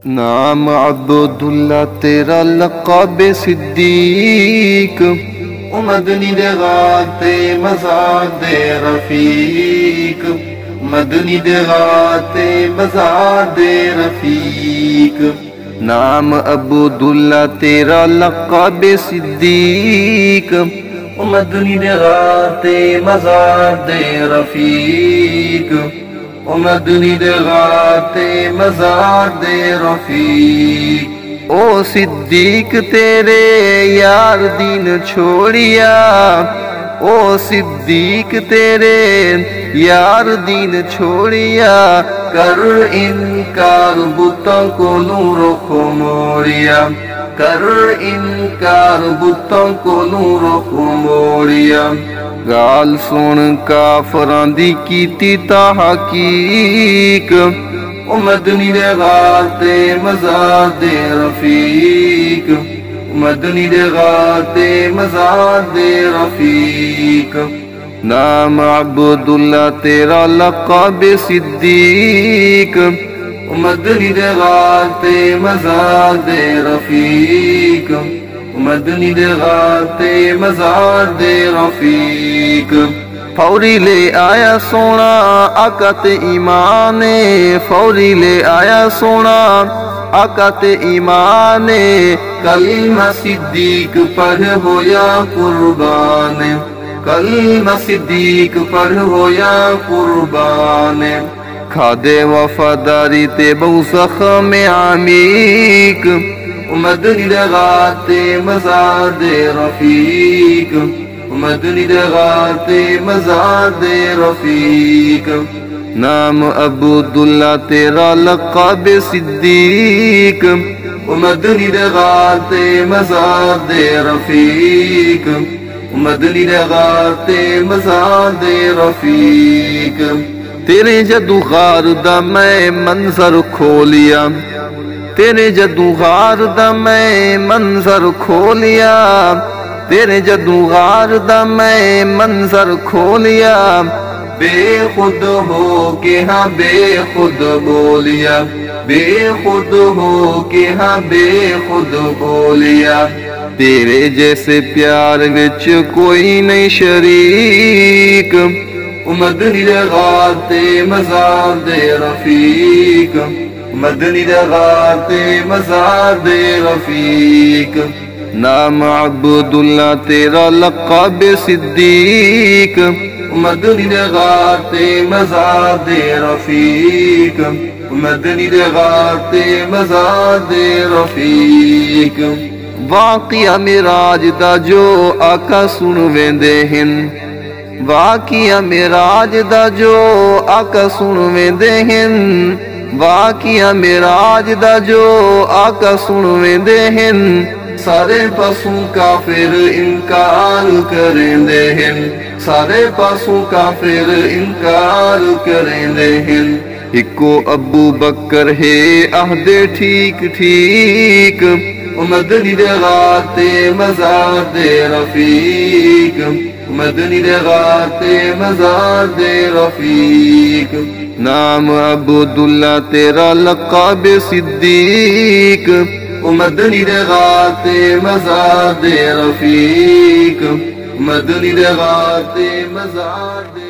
نام عبداللہ تیرا لقب صدیق، مدنی دے غاتے مزار دے رفیق، مدنی دے غاتے مزار دے رفیق۔ نام عبداللہ تیرا لقب صدیق، مدنی دے غاتے مزار دے رفیق، مدنی دے غاتے مزار دے رفیق۔ او صدیق تیرے یار دین چھوڑیا، او صدیق تیرے یار دین چھوڑیا، کر انکار بتوں کو نور کو موڑیا، کر انکار بتوں کو نور کو موڑیا۔ گال سن کافران دی کیتی تحقیق، مدنی دے غاتے مزار دے رفیق، مدنی دے غاتے مزار دے رفیق۔ نام عبداللہ تیرا لقب صدیق، مدنی دے غاتے مزار دے رفیق، مدنی دے غاتے مزار دے رفیق۔ فوری لے آیا سونا آقا تے ایمان، فوری لے آیا سونا آقا تے ایمان، کلمہ صدیق پڑھ ہویا قربان، کلمہ صدیق پڑھ ہویا قربان۔ کھادے وفاداری تے بہو زخم عمیق، مدنی دے غاتے مزار دے رفیق، مدنی دے غاتے مزار دے رفیق۔ نام عبداللہ تیرا لقب صدیق، مدنی دے غاتے مزار دے رفیق، مدنی دے غاتے مزار دے رفیق۔ تیرے جدو غار دا میں منظر کھولیا، تیرے جدو غار دا میں منظر کھولیا، تیرے جدو غار دا میں منظر کھولیا، بے خود ہو کے ہاں بے خود بولیا، بے خود ہو کے ہاں بے خود بولیا۔ تیرے جیسے پیار وچ کوئی نہیں شریک، مدنی دے غاتے مزار دے رفیق، مدنی دے غاتے مزار دے رفیق۔ نام عبداللہ تیرا لقب صدیق، مدنی دے غاتے مزار دے رفیق، مدنی دے غاتے مزار دے رفیق۔ واقعہ معراج دا جو آقا سن ویندے ہن، واقعہ معراج دا جو آقا سن ویندے ہن، واقعہ معراج دا جو آقا سن ویندے ہن، سارے پاسوں کافر انکار کرندے ہن، سارے پاسوں کافر انکار کرندے ہن۔ اکو ابو بکر ہے عہد ٹھیک ٹھیک، مدنی دے غاتے مزار دے رفیق، مدنی دے غاتے مزار دے رفیق۔ نام عبداللہ تیرا لقب صدیق، مدنی دے غاتے مزار دے رفیق، مدنی دے غاتے مزار دے